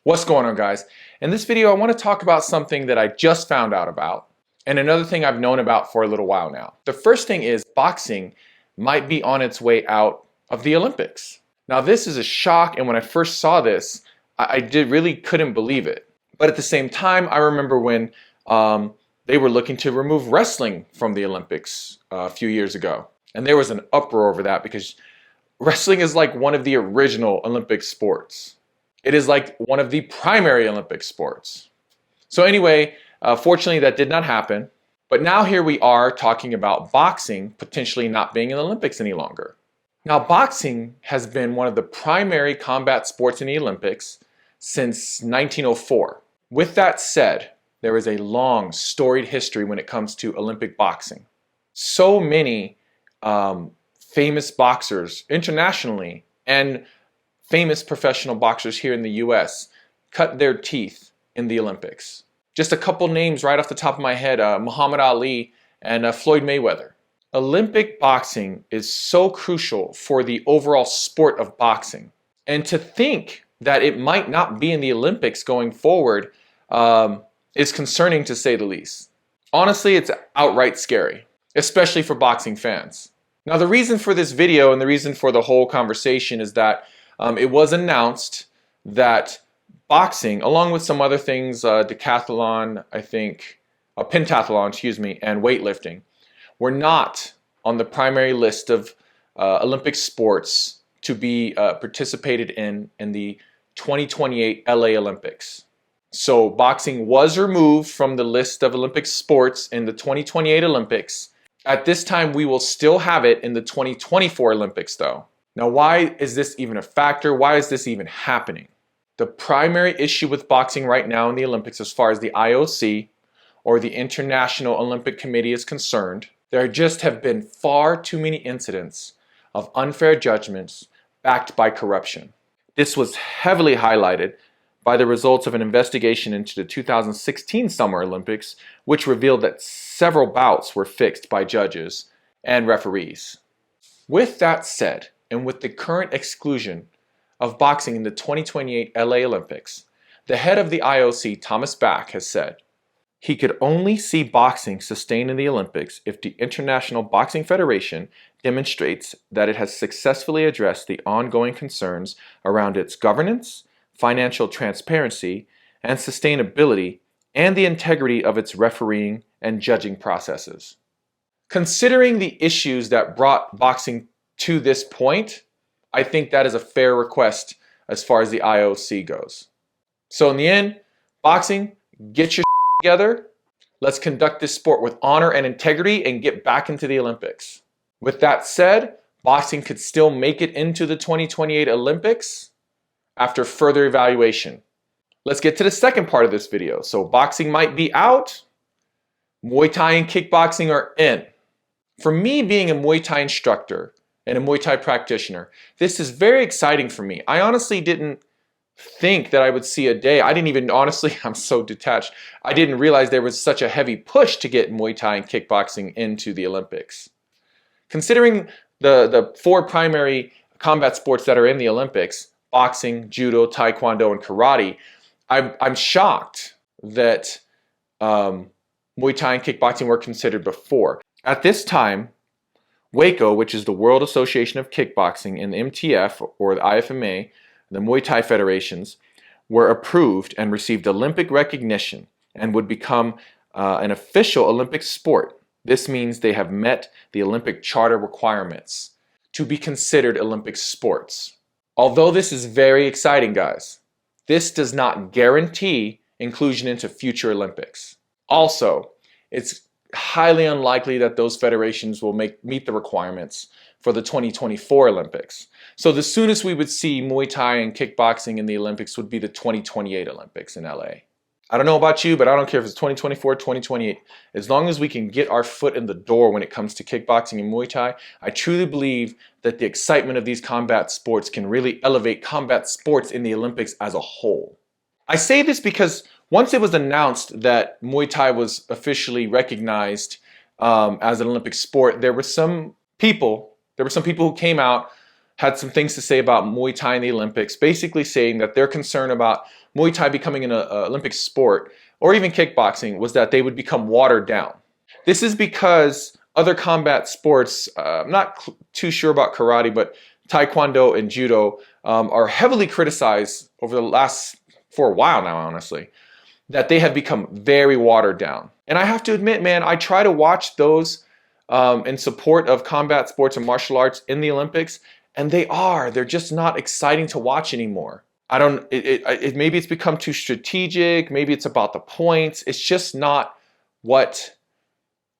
What's going on, guys? In this video, I want to talk about something that I just found out about and another thing I've known about for a little while now. The first thing is boxing might be on its way out of the Olympics. Now, this is a shock, and when I first saw this, I really couldn't believe it. But at the same time, I remember when they were looking to remove wrestling from the Olympics a few years ago. And there was an uproar over that because wrestling is like one of the original Olympic sports. It is like one of the primary Olympic sports. So anyway, fortunately that did not happen. But now here we are talking about boxing potentially not being in the Olympics any longer. Now, boxing has been one of the primary combat sports in the Olympics since 1904. With that said, there is a long, storied history when it comes to Olympic boxing. So many famous boxers internationally and famous professional boxers here in the US cut their teeth in the Olympics. Just a couple names right off the top of my head, Muhammad Ali and Floyd Mayweather. Olympic boxing is so crucial for the overall sport of boxing. And to think that it might not be in the Olympics going forward is concerning, to say the least. Honestly, it's outright scary, especially for boxing fans. Now, the reason for this video and the reason for the whole conversation is that it was announced that boxing, along with some other things, decathlon, I think, pentathlon, excuse me, and weightlifting, were not on the primary list of Olympic sports to be participated in the 2028 LA Olympics. So boxing was removed from the list of Olympic sports in the 2028 Olympics. At this time, we will still have it in the 2024 Olympics, though. Now, why is this even a factor? Why is this even happening? The primary issue with boxing right now in the Olympics, as far as the IOC or the International Olympic Committee is concerned, there just have been far too many incidents of unfair judgments backed by corruption. This was heavily highlighted by the results of an investigation into the 2016 Summer Olympics, which revealed that several bouts were fixed by judges and referees. With that said, and with the current exclusion of boxing in the 2028 LA Olympics, the head of the IOC, Thomas Bach, has said he could only see boxing sustained in the Olympics if the International Boxing Federation demonstrates that it has successfully addressed the ongoing concerns around its governance, financial transparency, and sustainability, and the integrity of its refereeing and judging processes. Considering the issues that brought boxing to this point, I think that is a fair request as far as the IOC goes. So in the end, boxing, get your together. Let's conduct this sport with honor and integrity and get back into the Olympics. With that said, boxing could still make it into the 2028 Olympics after further evaluation. Let's get to the second part of this video. So boxing might be out, Muay Thai and kickboxing are in. For me, being a Muay Thai instructor and a Muay Thai practitioner, this is very exciting for me. I honestly didn't think that I would see a day. I didn't even, honestly, I'm so detached. I didn't realize there was such a heavy push to get Muay Thai and kickboxing into the Olympics. Considering the four primary combat sports that are in the Olympics, boxing, judo, taekwondo, and karate, I'm shocked that Muay Thai and kickboxing were considered before. At this time, WAKO, which is the World Association of Kickboxing, and the MTF, or the IFMA, the Muay Thai federations, were approved and received Olympic recognition and would become an official Olympic sport. This means they have met the Olympic Charter requirements to be considered Olympic sports. Although this is very exciting, guys, this does not guarantee inclusion into future Olympics. Also, it's highly unlikely that those federations will meet the requirements for the 2024 Olympics. So the soonest we would see Muay Thai and kickboxing in the Olympics would be the 2028 Olympics in LA. I don't know about you, but I don't care if it's 2024, 2028. As long as we can get our foot in the door when it comes to kickboxing and Muay Thai, I truly believe that the excitement of these combat sports can really elevate combat sports in the Olympics as a whole. I say this because once it was announced that Muay Thai was officially recognized as an Olympic sport, there were some people who came out, had some things to say about Muay Thai in the Olympics, basically saying that they're concerned about Muay Thai becoming an Olympic sport, or even kickboxing, was that they would become watered down. This is because other combat sports, I'm not too sure about karate, but taekwondo and judo are heavily criticized over the last, for a while now, honestly, that they have become very watered down. And I have to admit, man, I try to watch those in support of combat sports and martial arts in the Olympics, and they're just not exciting to watch anymore. I don't, maybe it's become too strategic, maybe it's about the points, it's just not what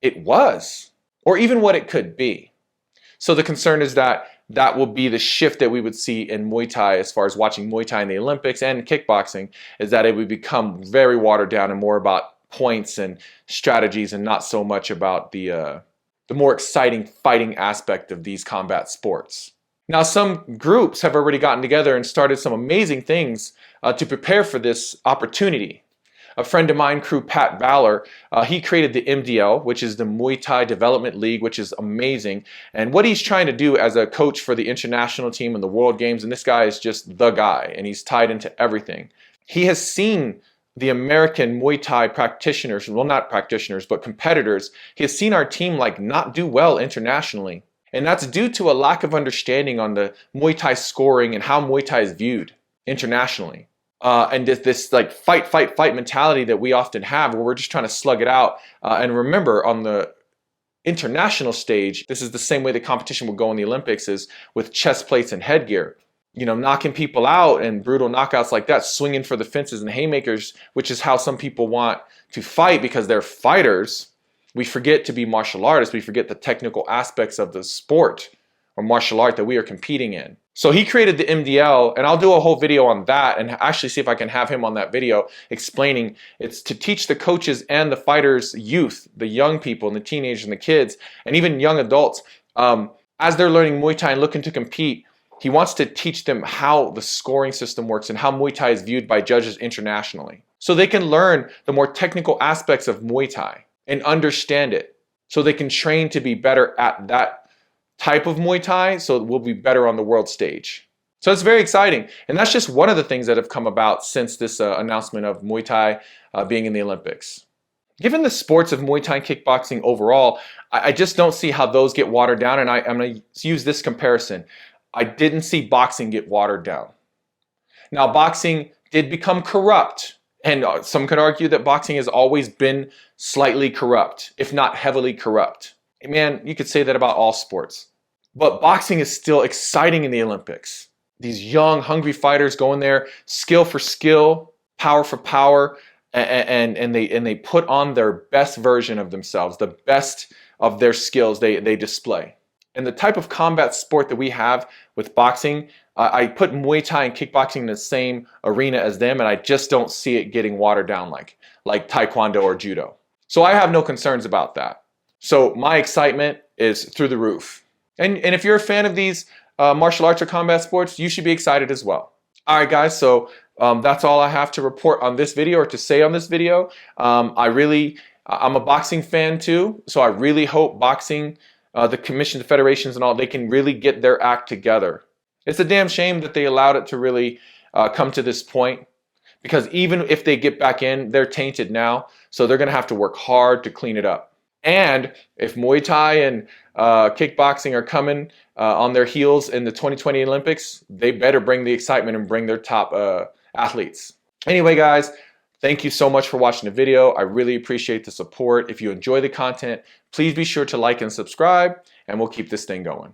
it was, or even what it could be. So the concern is that that will be the shift that we would see in Muay Thai as far as watching Muay Thai in the Olympics and kickboxing, is that it would become very watered down and more about points and strategies and not so much about the more exciting fighting aspect of these combat sports. Now, some groups have already gotten together and started some amazing things to prepare for this opportunity. A friend of mine, crew Pat Baller, he created the MDL, which is the Muay Thai Development League, which is amazing. And what he's trying to do as a coach for the international team and the World Games, and this guy is just the guy, and he's tied into everything. He has seen the American Muay Thai practitioners, well, not practitioners, but competitors. He has seen our team like not do well internationally. And that's due to a lack of understanding on the Muay Thai scoring and how Muay Thai is viewed internationally. And this like fight mentality that we often have, where we're just trying to slug it out. And remember, on the international stage, this is the same way the competition will go in the Olympics, is with chest plates and headgear. You know, knocking people out and brutal knockouts like that, swinging for the fences and haymakers, which is how some people want to fight because they're fighters. We forget to be martial artists. We forget the technical aspects of the sport or martial art that we are competing in. So he created the MDL, and I'll do a whole video on that and actually see if I can have him on that video explaining. It's to teach the coaches and the fighters, youth, the young people and the teenagers and the kids, and even young adults, as they're learning Muay Thai and looking to compete. He wants to teach them how the scoring system works and how Muay Thai is viewed by judges internationally, so they can learn the more technical aspects of Muay Thai and understand it, so they can train to be better at that type of Muay Thai, so we'll be better on the world stage. So it's very exciting. And that's just one of the things that have come about since this announcement of Muay Thai being in the Olympics. Given the sports of Muay Thai and kickboxing overall, I just don't see how those get watered down. And I'm going to use this comparison. I didn't see boxing get watered down. Now, boxing did become corrupt. And some could argue that boxing has always been slightly corrupt, if not heavily corrupt. Man, you could say that about all sports. But boxing is still exciting in the Olympics. These young, hungry fighters go in there, skill for skill, power for power, and they put on their best version of themselves, the best of their skills they display. And the type of combat sport that we have with boxing, I put Muay Thai and kickboxing in the same arena as them, and I just don't see it getting watered down like taekwondo or judo. So I have no concerns about that. So my excitement is through the roof. And if you're a fan of these martial arts or combat sports, you should be excited as well. All right, guys, so that's all I have to report on this video, or to say on this video. I'm a boxing fan too, so I really hope boxing, the commission, the federations and all, they can really get their act together. It's a damn shame that they allowed it to really come to this point, because even if they get back in, they're tainted now, so they're going to have to work hard to clean it up. And if Muay Thai and kickboxing are coming on their heels in the 2020 Olympics, they better bring the excitement and bring their top athletes. Anyway, guys, thank you so much for watching the video. I really appreciate the support. If you enjoy the content, please be sure to like and subscribe, and we'll keep this thing going.